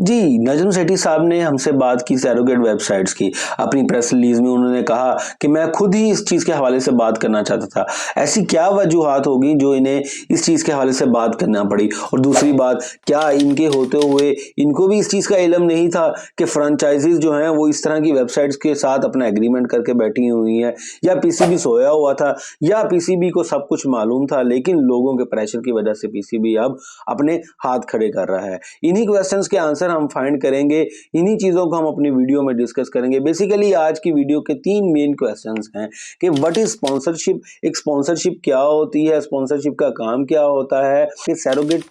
जी, नजम सेठी साहब ने हमसे बात की सैरोगेट वेबसाइट्स की। अपनी प्रेस रिलीज में उन्होंने कहा कि मैं खुद ही इस चीज़ के हवाले से बात करना चाहता था। ऐसी क्या वजूहात होगी जो इन्हें इस चीज़ के हवाले से बात करना पड़ी? और दूसरी बात, क्या इनके होते हुए इनको भी इस चीज़ का इल्म नहीं था कि फ्रेंचाइजीज़ जो हैं वो इस तरह की वेबसाइट्स के साथ अपना एग्रीमेंट करके बैठी हुई हैं, या पीसीबी सोया हुआ था, या पीसीबी को सब कुछ मालूम था, लेकिन लोगों के प्रेशर की वजह से पीसीबी अब अपने हाथ खड़े कर रहा है। इन्हीं क्वेश्चंस के आंसर हम फाइंड करेंगे, इन्हीं चीज़ों को हम अपनी वीडियो में डिस्कस करेंगे। बेसिकली आज की वीडियो के 3 मेन क्वेश्चंस हैं कि व्हाट इज स्पॉन्सरशिप, एक स्पॉन्सरशिप क्या होती है, स्पॉन्सरशिप का काम क्या होता है, कि सैरोगेट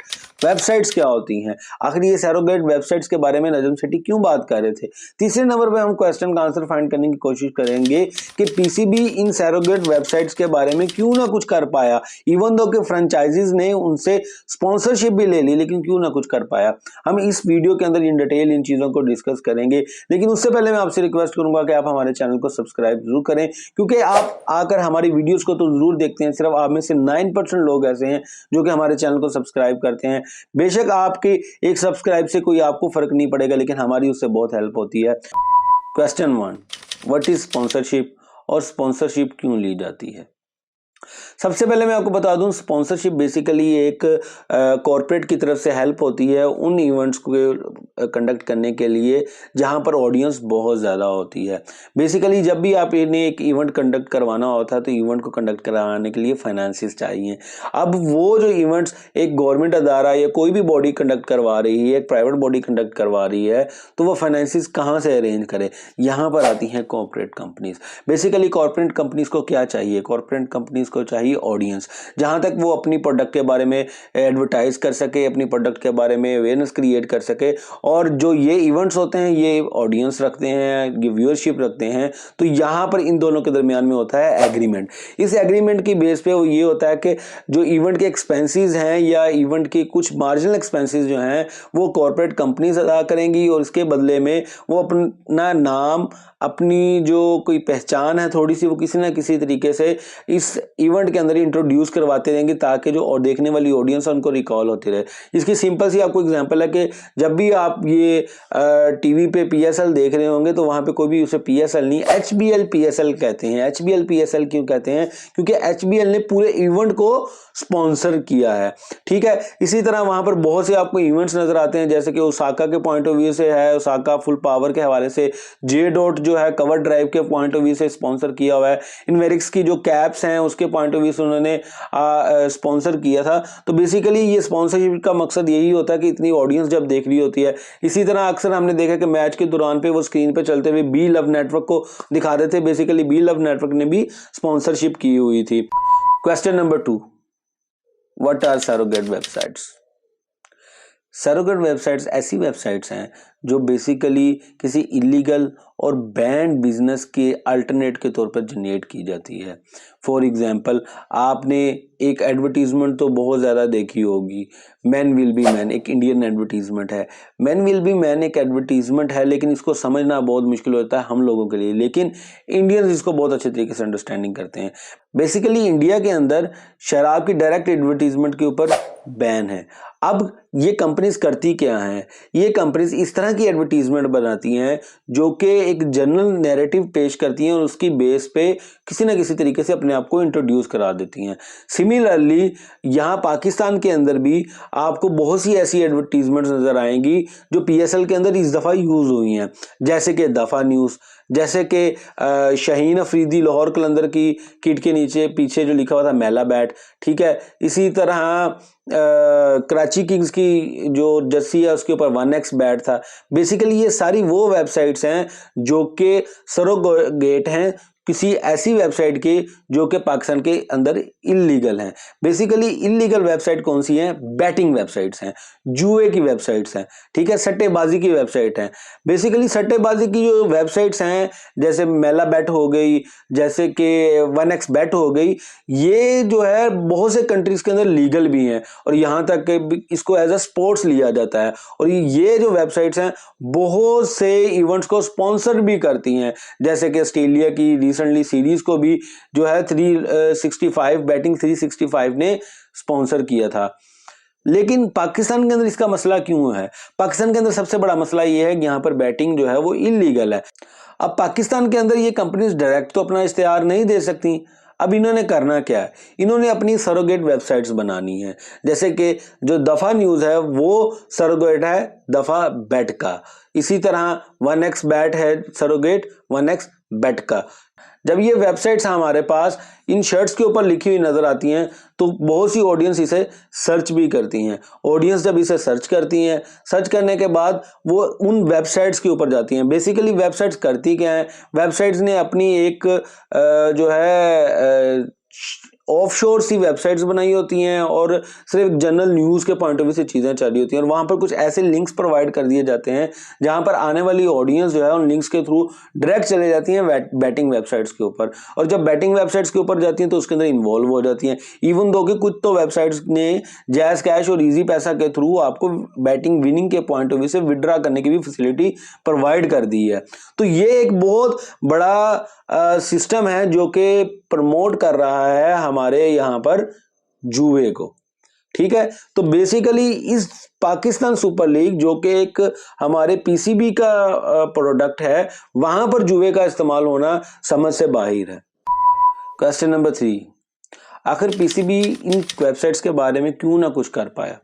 वेबसाइट्स क्या होती हैं, आखिर ये सैरोगेट वेबसाइट्स के बारे में नजम सेठी क्यों बात कर रहे थे। तीसरे नंबर पे हम क्वेश्चन का आंसर फाइंड करने की कोशिश करेंगे कि पीसीबी इन सैरोगेट वेबसाइट्स के बारे में क्यों ना कुछ कर पाया, इवन दो कि फ्रेंचाइजीज ने उनसे स्पॉन्सरशिप भी ले ली, लेकिन क्यों ना कुछ कर पाया। हम इस वीडियो के अंदर इन डिटेल इन चीजों को डिस्कस करेंगे, लेकिन उससे पहले मैं आपसे रिक्वेस्ट करूंगा कि आप हमारे चैनल को सब्सक्राइब जरूर करें, क्योंकि आप आकर हमारी वीडियोस को तो जरूर देखते हैं, सिर्फ आप में से 9% लोग ऐसे हैं जो कि हमारे चैनल को सब्सक्राइब करते हैं। बेशक आपके एक सब्सक्राइब से कोई आपको फर्क नहीं पड़ेगा, लेकिन हमारी उससे बहुत हेल्प होती है। क्वेश्चन 1, व्हाट इज स्पॉन्सरशिप और स्पॉन्सरशिप क्यों ली जाती है। सबसे पहले मैं आपको बता दूं, स्पॉन्सरशिप बेसिकली एक कॉर्पोरेट की तरफ से हेल्प होती है उन इवेंट्स को कंडक्ट करने के लिए जहां पर ऑडियंस बहुत ज़्यादा होती है। बेसिकली जब भी आप इन्हें एक इवेंट कंडक्ट करवाना होता है तो इवेंट को कंडक्ट करवाने के लिए फाइनेंसिस चाहिए। अब वो जो इवेंट्स एक गवर्नमेंट अदारा या कोई भी बॉडी कंडक्ट करवा रही है, एक प्राइवेट बॉडी कंडक्ट करवा रही है, तो वो फाइनेंसिस कहाँ से अरेंज करे, यहाँ पर आती हैं corporate companies. Basically corporate companies को क्या चाहिए, कॉर्पोरेट कंपनीज को चाहिए ऑडियंस, जहां तक वो अपनी प्रोडक्ट के बारे में एडवर्टाइज कर सके, अपनी प्रोडक्ट के बारे में अवेयरनेस क्रिएट कर सके। और जो ये इवेंट्स होते हैं ये ऑडियंस रखते हैं, ये व्यूअरशिप रखते हैं, तो यहाँ पर इन दोनों के दरमियान में होता है एग्रीमेंट। इस एग्रीमेंट की बेस पे वो ये होता है कि जो इवेंट के एक्सपेंसेस हैं या इवेंट के कुछ मार्जिनल एक्सपेंसेस जो हैं वो कॉर्पोरेट कंपनीज अदा करेंगी, और इसके बदले में वो अपना नाम, अपनी जो कोई पहचान है थोड़ी सी, वो किसी ना किसी तरीके से इस इवेंट के अंदर ही इंट्रोड्यूस करवाते रहेंगे, ताकि जो और देखने वाली ऑडियंस है उनको रिकॉल होती रहे। इसकी सिंपल सी आपको एग्जांपल है कि जब भी आप ये टीवी पे पीएसएल देख रहे होंगे तो वहां पे कोई भी उसे पीएसएल नहीं, एचबीएल पीएसएल कहते हैं। एचबीएल पीएसएल क्यों कहते हैं, क्योंकि एचबीएल ने पूरे इवेंट को स्पॉन्सर किया है। ठीक है, इसी तरह वहां पर बहुत से आपको इवेंट्स नजर आते हैं, जैसे कि ओसाका के पॉइंट ऑफ व्यू से है, ओसाका फुल पावर के हवाले से जे डॉट जो है कवर ड्राइव के पॉइंट ऑफ व्यू से स्पॉन्सर किया हुआ है। इनवेरिक्स की जो कैप्स हैं उसके पॉइंट ऑफ व्यू से उन्होंने स्पॉन्सर किया था। तो बेसिकली ये स्पॉन्सरशिप का मकसद यही होता है कि इतनी ऑडियंस जब देख रही होती है। इसी तरह अक्सर हमने देखा कि मैच के दौरान पे वो स्क्रीन पे चलते हुए बी लव नेटवर्क को दिखा देते थे, बेसिकली बी लव नेटवर्क ने भी स्पॉन्सरशिप की हुई थी। Question number 2, what are surrogate websites. Surrogate websites ऐसी वेबसाइट्स हैं जो बेसिकली किसी इलीगल और बैंड बिजनेस के अल्टरनेट के तौर पर जनरेट की जाती है। फॉर एग्जांपल, आपने एक एडवर्टीजमेंट तो बहुत ज़्यादा देखी होगी, मैन विल बी मैन, एक इंडियन एडवर्टीजमेंट है। मैन विल बी मैन एक एडवर्टीजमेंट है, लेकिन इसको समझना बहुत मुश्किल होता है हम लोगों के लिए, लेकिन इंडियंस इसको बहुत अच्छे तरीके से अंडरस्टैंडिंग करते हैं। बेसिकली इंडिया के अंदर शराब की डायरेक्ट एडवर्टीजमेंट के ऊपर बैन है। अब ये कंपनीज करती क्या हैं, ये कंपनीज इस तरह की एडवर्टीजमेंट बनाती हैं जो कि एक जनरल नैरेटिव पेश करती हैं और उसकी बेस पे किसी ना किसी तरीके से अपने आप को इंट्रोड्यूस करा देती हैं। सिमिलरली यहाँ पाकिस्तान के अंदर भी आपको बहुत सी ऐसी एडवर्टीजमेंट्स नजर आएंगी जो पीएसएल के अंदर इस दफ़ा यूज हुई हैं, जैसे कि दफा न्यूज़, जैसे कि शाहीन अफरीदी लाहौर कलंदर की किट के नीचे पीछे जो लिखा हुआ था मैला बैट। ठीक है, इसी तरह कराची किंग्स की जो जर्सी है उसके ऊपर 1x बैट था। बेसिकली ये सारी वो वेबसाइट्स हैं जो कि सरोगेट हैं किसी ऐसी वेबसाइट के जो कि पाकिस्तान के अंदर इलीगल हैं। बेसिकली इलीगल वेबसाइट कौन सी हैं, बैटिंग वेबसाइट्स हैं, जुए की वेबसाइट्स हैं। ठीक है, सट्टेबाजी की वेबसाइट हैं। बेसिकली सट्टेबाजी की जो वेबसाइट्स हैं जैसे मेला बैट हो गई, जैसे कि 1x बैट हो गई, ये जो है बहुत से कंट्रीज के अंदर लीगल भी हैं और यहाँ तक कि इसको एज अ स्पोर्ट्स लिया जाता है। और ये जो वेबसाइट्स हैं बहुत से इवेंट्स को स्पॉन्सर भी करती हैं, जैसे कि ऑस्ट्रेलिया की रिसेंटली सीरीज को भी जो है 365 बैटिंग 365 ने स्पॉन्सर किया था। लेकिन पाकिस्तान के अंदर इसका मसला क्यों है? पाकिस्तान के अंदर सबसे बड़ा मसला ये है कि यहाँ पर बैटिंग जो है वो इलीगल है। अब पाकिस्तान के अंदर ये कंपनीज डायरेक्ट तो अपना इश्तेहार नहीं दे सकती। अब इन्होंने करना क्या है, इन्होंने अपनी सरोगेट वेबसाइट्स बनानी है। जैसे कि जो दफा न्यूज है वो सरोगेट है दफा बैट का, इसी तरह 1x बैट है सरोगेट 1x बैट का। जब ये वेबसाइट्स हमारे पास इन शर्ट्स के ऊपर लिखी हुई नजर आती हैं तो बहुत सी ऑडियंस इसे सर्च भी करती हैं। ऑडियंस जब इसे सर्च करती हैं, सर्च करने के बाद वो उन वेबसाइट्स के ऊपर जाती हैं। बेसिकली वेबसाइट्स करती क्या हैं, वेबसाइट्स ने अपनी एक जो है ऑफशोर सी वेबसाइट्स बनाई होती हैं और सिर्फ जनरल न्यूज़ के पॉइंट ऑफ व्यू से चीज़ें चल रही होती हैं और वहाँ पर कुछ ऐसे लिंक्स प्रोवाइड कर दिए जाते हैं जहाँ पर आने वाली ऑडियंस जो है उन लिंक्स के थ्रू डायरेक्ट चले जाती हैं बैटिंग वेबसाइट्स के ऊपर। और जब बैटिंग वेबसाइट्स के ऊपर जाती हैं तो उसके अंदर इन्वॉल्व हो जाती हैं। इवन दो कि कुछ तो वेबसाइट्स ने जैज़ कैश और ईजी पैसा के थ्रू आपको बैटिंग विनिंग के पॉइंट ऑफ व्यू से विड्रा करने की भी फैसिलिटी प्रोवाइड कर दी है। तो ये एक बहुत बड़ा सिस्टम है जो कि प्रमोट कर रहा है हमारे यहाँ पर जुए को। ठीक है, तो बेसिकली इस पाकिस्तान सुपर लीग जो कि एक हमारे पीसीबी का प्रोडक्ट है, वहां पर जुए का इस्तेमाल होना समझ से बाहर है। क्वेश्चन नंबर 3, आखिर पीसीबी इन वेबसाइट्स के बारे में क्यों ना कुछ कर पाया?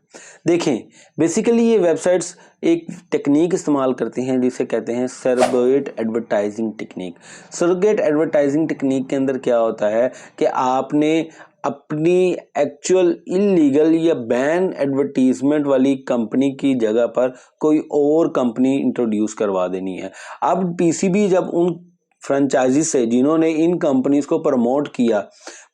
देखें, बेसिकली ये वेबसाइट्स एक टेक्निक इस्तेमाल करती हैं जिसे कहते हैं surrogate advertising technique. Surrogate advertising technique के अंदर क्या होता है कि आपने अपनी एक्चुअल इलीगल या बैन एडवर्टीजमेंट वाली कंपनी की जगह पर कोई और कंपनी इंट्रोड्यूस करवा देनी है। अब पीसीबी जब उन फ्रेंचाइजी से जिन्होंने इन कंपनीज को प्रमोट किया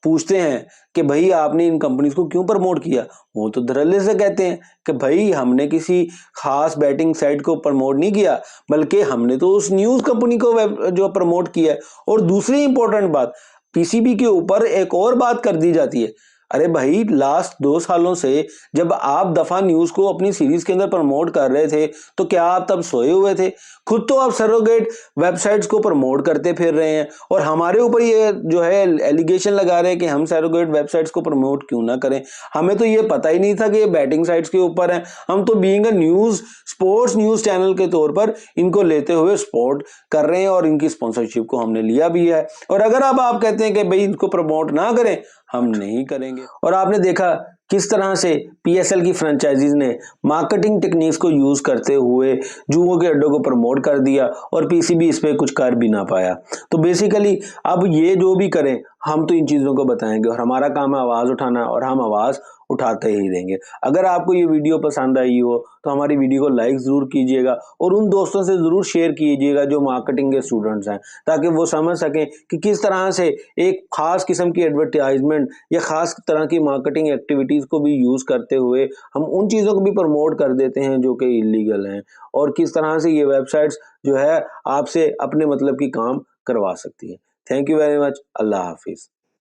पूछते हैं कि भाई आपने इन कंपनीज को क्यों प्रमोट किया, वो तो धड़ल्ले से कहते हैं कि भाई हमने किसी खास बैटिंग साइट को प्रमोट नहीं किया, बल्कि हमने तो उस न्यूज कंपनी को जो प्रमोट किया है। और दूसरी इंपॉर्टेंट बात, पीसीबी के ऊपर एक और बात कर दी जाती है, अरे भाई लास्ट 2 सालों से जब आप दफा न्यूज को अपनी सीरीज के अंदर प्रमोट कर रहे थे तो क्या आप तब सोए हुए थे? खुद तो आप सरोगेट वेबसाइट्स को प्रमोट करते फिर रहे हैं और हमारे ऊपर ये जो है एलिगेशन लगा रहे हैं कि हम सरोगेट वेबसाइट्स को प्रमोट क्यों ना करें। हमें तो ये पता ही नहीं था कि ये बैटिंग साइट्स के ऊपर है। हम तो being a news sports news channel के तौर पर इनको लेते हुए सपोर्ट कर रहे हैं और इनकी स्पॉन्सरशिप को हमने लिया भी है। और अगर अब आप कहते हैं कि भाई इनको प्रमोट ना करें, हम नहीं करेंगे। और आपने देखा किस तरह से पीएसएल की फ्रेंचाइजीज ने मार्केटिंग टेक्निक्स को यूज करते हुए जुओं के अड्डों को प्रमोट कर दिया और पीसीबी इस पे कुछ कर भी ना पाया। तो बेसिकली अब ये जो भी करें हम तो इन चीजों को बताएंगे और हमारा काम है आवाज उठाना और हम आवाज उठाते ही देंगे। अगर आपको ये वीडियो पसंद आई हो तो हमारी वीडियो को लाइक जरूर कीजिएगा और उन दोस्तों से जरूर शेयर कीजिएगा जो मार्केटिंग के स्टूडेंट्स हैं, ताकि वो समझ सकें कि किस तरह से एक खास किस्म की एडवर्टाइजमेंट या खास तरह की मार्केटिंग एक्टिविटीज को भी यूज करते हुए हम उन चीजों को भी प्रमोट कर देते हैं जो कि इलीगल हैं, और किस तरह से ये वेबसाइट्स जो है आपसे अपने मतलब की काम करवा सकती है। Thank you very much. Allah Hafiz.